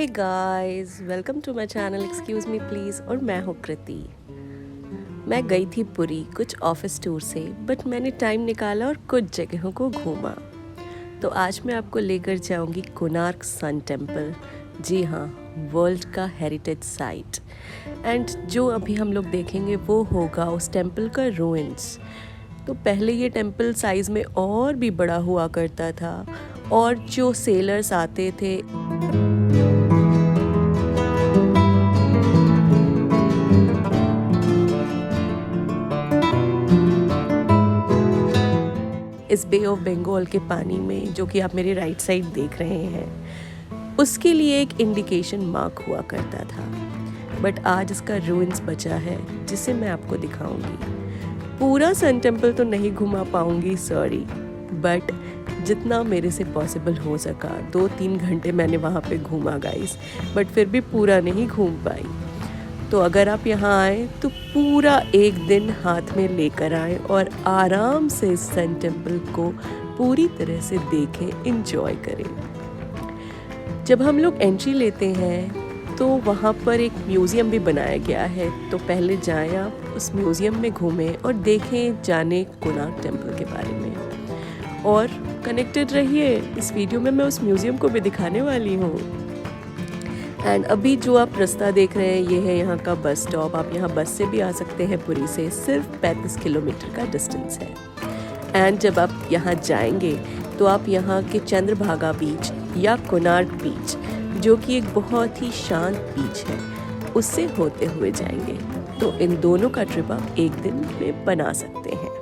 Hey guys, welcome to my channel excuse me please. और मैं हूँ कृति। मैं गई थी पुरी कुछ ऑफिस टूर से, बट मैंने टाइम निकाला और कुछ जगहों को घूमा। तो आज मैं आपको लेकर जाऊंगी कोणार्क सन टेम्पल। जी हाँ, वर्ल्ड का हेरिटेज साइट। एंड जो अभी हम लोग देखेंगे वो होगा उस टेम्पल का रूइंस। तो पहले ये टेम्पल साइज़ में और भी बड़ा हुआ करता था, और जो सेलर्स आते थे इस बे ऑफ बंगाल के पानी में, जो कि आप मेरी राइट साइड देख रहे हैं, उसके लिए एक इंडिकेशन मार्क हुआ करता था। बट आज इसका रूइंस बचा है, जिसे मैं आपको दिखाऊंगी। पूरा सन टेम्पल तो नहीं घुमा पाऊंगी, सॉरी, बट जितना मेरे से पॉसिबल हो सका 2-3 घंटे मैंने वहाँ पे घूमा गाइस, बट फिर भी पूरा नहीं घूम पाई। तो अगर आप यहाँ आए तो पूरा एक दिन हाथ में लेकर आए और आराम से सन टेम्पल को पूरी तरह से देखें, एंजॉय करें। जब हम लोग एंट्री लेते हैं तो वहाँ पर एक म्यूज़ियम भी बनाया गया है, तो पहले जाएं आप उस म्यूज़ियम में घूमें और देखें, जाने कोणार्क टेम्पल के बारे में। और कनेक्टेड रहिए, इस वीडियो में मैं उस म्यूज़ियम को भी दिखाने वाली हूँ। एंड अभी जो आप रास्ता देख रहे हैं, ये है यहाँ का बस स्टॉप। आप यहाँ बस से भी आ सकते हैं पुरी से, सिर्फ 35 किलोमीटर का डिस्टेंस है। एंड जब आप यहाँ जाएंगे तो आप यहाँ के चंद्रभागा बीच या कोणार्क बीच, जो कि एक बहुत ही शांत बीच है, उससे होते हुए जाएंगे। तो इन दोनों का ट्रिप आप एक दिन में बना सकते हैं।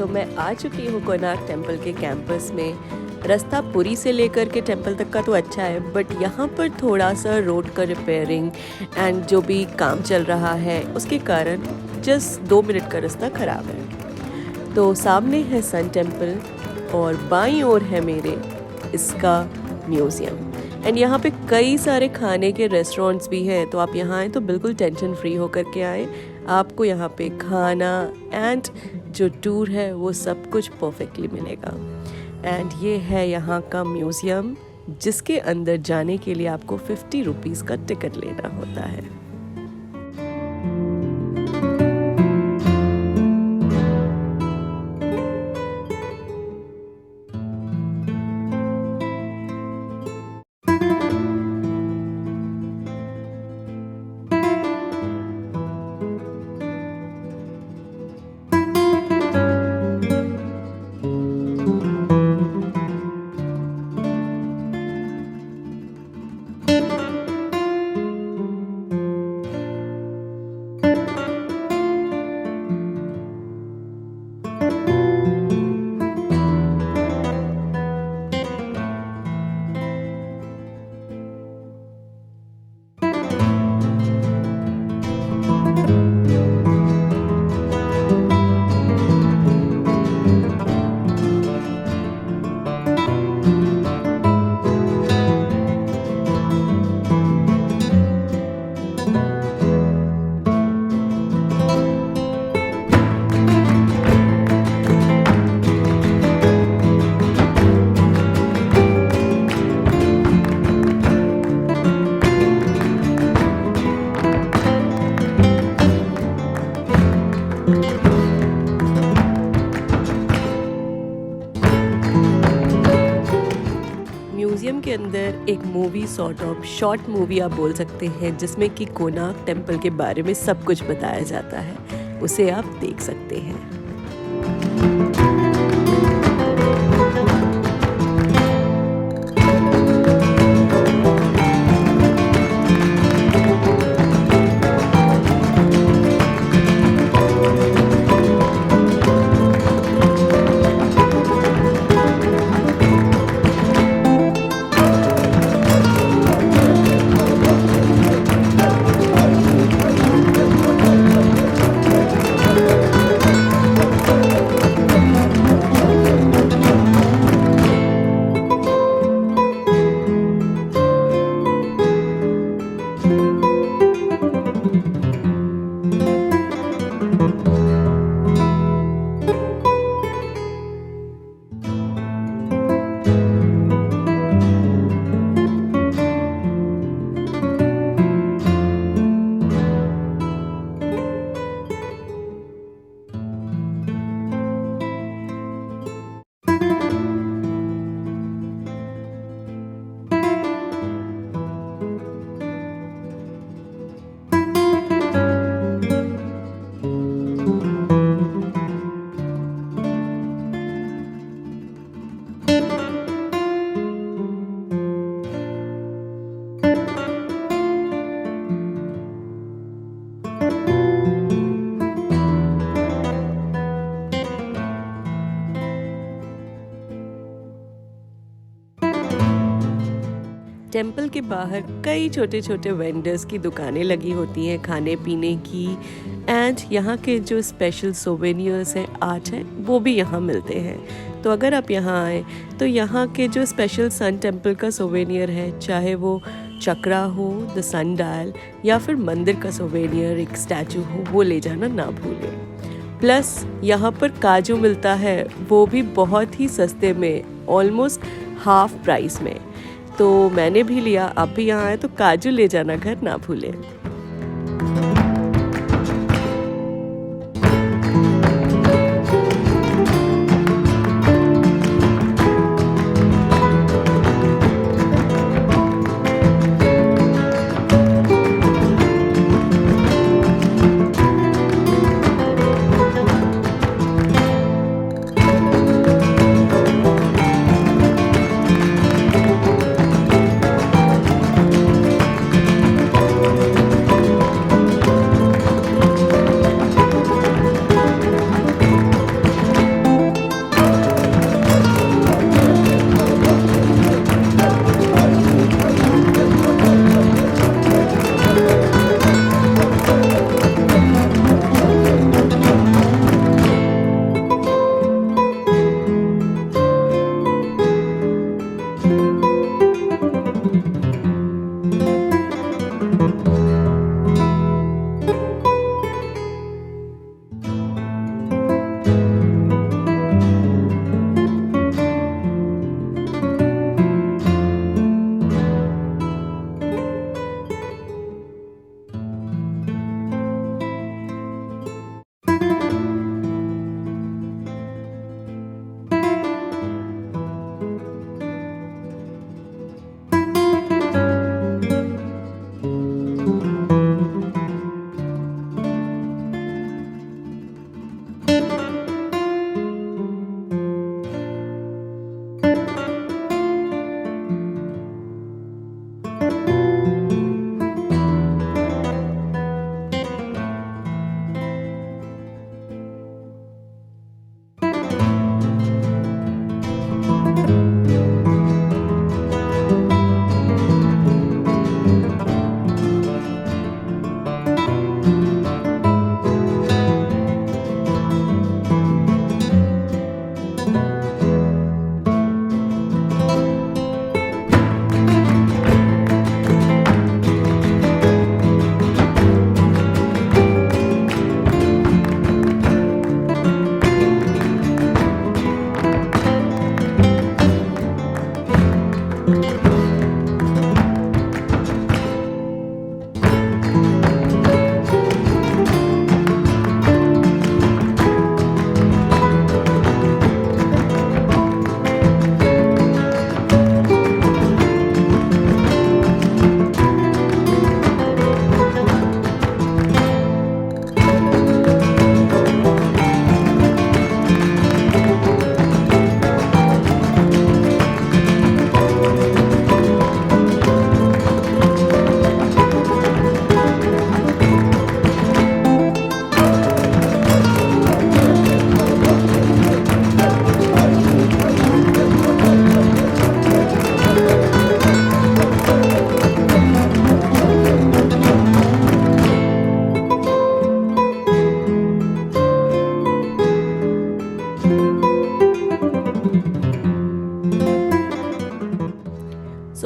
मैं आ चुकी हूँ कोणार्क टेम्पल के कैंपस में। रास्ता पुरी से लेकर के टेम्पल तक का तो अच्छा है, बट यहाँ पर थोड़ा सा रोड का रिपेयरिंग एंड जो भी काम चल रहा है उसके कारण जस्ट 2 मिनट का रास्ता ख़राब है। तो सामने है सन टेम्पल और बाईं ओर है मेरे इसका म्यूज़ियम। एंड यहाँ पे कई सारे खाने के रेस्टोरेंट्स भी हैं, तो आप यहाँ आए तो बिल्कुल टेंशन फ्री होकर के आए। आपको यहाँ पे खाना एंड जो टूर है वो सब कुछ परफेक्टली मिलेगा। एंड ये है यहाँ का म्यूज़ियम, जिसके अंदर जाने के लिए आपको 50 रुपीज़ का टिकट लेना होता है। म्यूज़ियम के अंदर एक movie sort of short movie आप बोल सकते हैं, जिसमें कि कोणार्क टेम्पल के बारे में सब कुछ बताया जाता है। उसे आप देख सकते हैं। टेम्पल के बाहर कई छोटे छोटे वेंडर्स की दुकानें लगी होती हैं खाने पीने की, एंड यहाँ के जो स्पेशल सोवेनियर्स हैं, आर्ट है, वो भी यहाँ मिलते हैं। तो अगर आप यहाँ आए तो यहाँ के जो स्पेशल सन टेम्पल का सोवेनियर है, चाहे वो चक्रा हो, द सन डायल, या फिर मंदिर का सोवेनियर एक स्टैचू हो, वो ले जाना ना भूलें। प्लस यहाँ पर काजू मिलता है, वो भी बहुत ही सस्ते में, ऑलमोस्ट हाफ प्राइस में। तो मैंने भी लिया, आप भी यहाँ आए तो काजू ले जाना घर ना भूलें।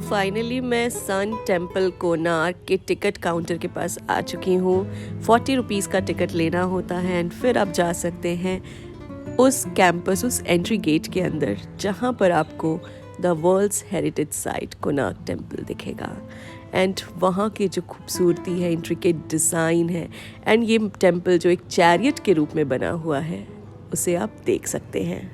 सो फाइनली मैं सन टेम्पल कोणार्क के टिकट काउंटर के पास आ चुकी हूँ। 40 रुपीज़ का टिकट लेना होता है एंड फिर आप जा सकते हैं उस कैंपस, उस एंट्री गेट के अंदर जहाँ पर आपको the world's heritage site Konark temple दिखेगा। एंड वहाँ की जो खूबसूरती है, इंट्रिकेट डिज़ाइन है, एंड ये टेम्पल जो एक चैरियट के रूप में बना हुआ है, उसे आप देख सकते हैं।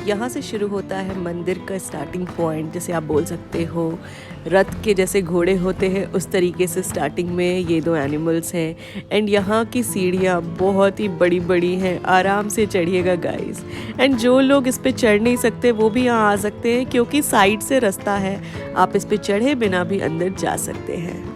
यहाँ से शुरू होता है मंदिर का स्टार्टिंग पॉइंट, जैसे आप बोल सकते हो रथ के जैसे घोड़े होते हैं उस तरीके से स्टार्टिंग में ये दो एनिमल्स हैं। एंड यहाँ की सीढ़ियाँ बहुत ही बड़ी बड़ी हैं, आराम से चढ़िएगा गाइस। एंड जो लोग इस पे चढ़ नहीं सकते वो भी यहाँ आ सकते हैं क्योंकि साइड से रास्ता है, आप इस पे चढ़े बिना भी अंदर जा सकते हैं।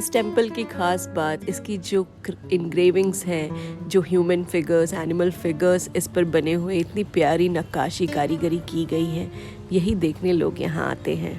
इस टेम्पल की ख़ास बात इसकी जो इंग्रेविंग्स हैं, जो ह्यूमन फिगर्स, एनिमल फिगर्स इस पर बने हुए, इतनी प्यारी नक्काशी कारीगरी की गई है, यही देखने लोग यहाँ आते हैं।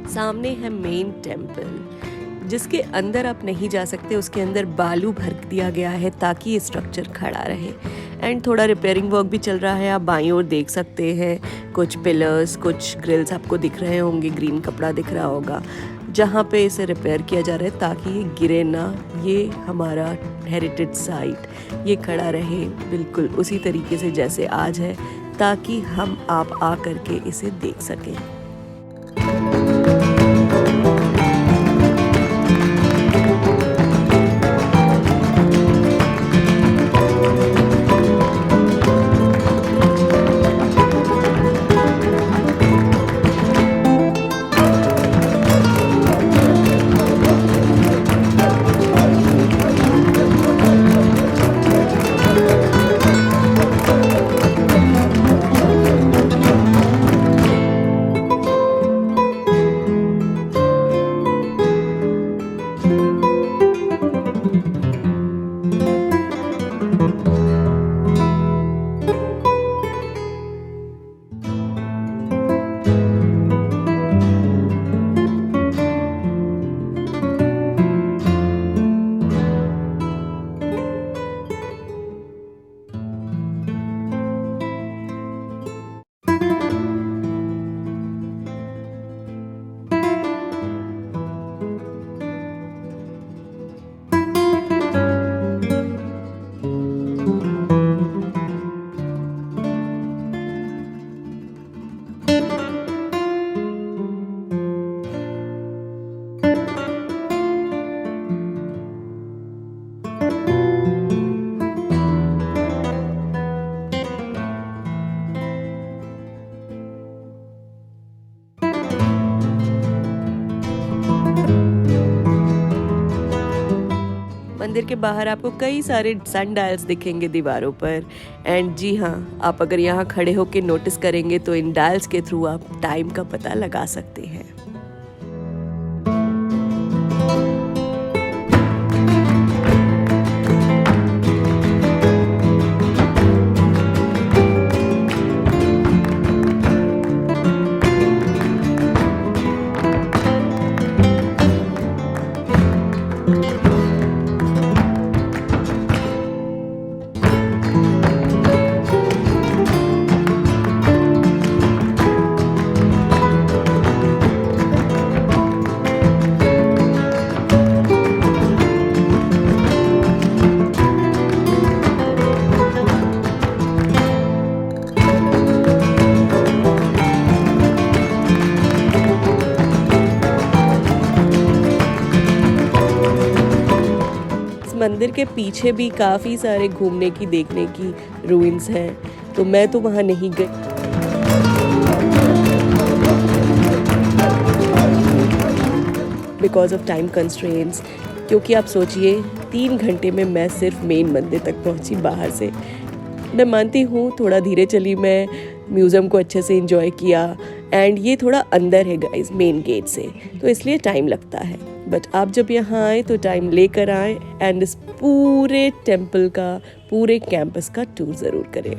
सामने है मेन टेम्पल, जिसके अंदर आप नहीं जा सकते, उसके अंदर बालू भर दिया गया है ताकि ये स्ट्रक्चर खड़ा रहे। एंड थोड़ा रिपेयरिंग वर्क भी चल रहा है, आप बाईं ओर देख सकते हैं कुछ पिलर्स, कुछ ग्रिल्स आपको दिख रहे होंगे, ग्रीन कपड़ा दिख रहा होगा, जहाँ पे इसे रिपेयर किया जा रहा है ताकि ये गिरे ना। ये हमारा हेरिटेज साइट, ये खड़ा रहे बिल्कुल उसी तरीके से जैसे आज है, ताकि हम आप आ करके इसे देख सकें। मंदिर के बाहर आपको कई सारे सन डायल्स दिखेंगे दीवारों पर। एंड जी हाँ, आप अगर यहाँ खड़े होकर नोटिस करेंगे तो इन डायल्स के थ्रू आप टाइम का पता लगा सकते हैं। मंदिर के पीछे भी काफ़ी सारे घूमने की, देखने की रूइंस हैं, तो मैं तो वहाँ नहीं गई। बिकॉज ऑफ टाइम कंस्ट्रेंट्स, क्योंकि आप सोचिए 3 घंटे में मैं सिर्फ मेन मंदिर तक पहुँची बाहर से। मैं मानती हूँ थोड़ा धीरे चली, मैं म्यूज़ियम को अच्छे से एंजॉय किया, एंड ये थोड़ा अंदर है गाइस मेन गेट से, तो इसलिए टाइम लगता है। बट आप जब यहाँ आए तो टाइम लेकर आए एंड इस पूरे टेम्पल का, पूरे कैंपस का टूर ज़रूर करें।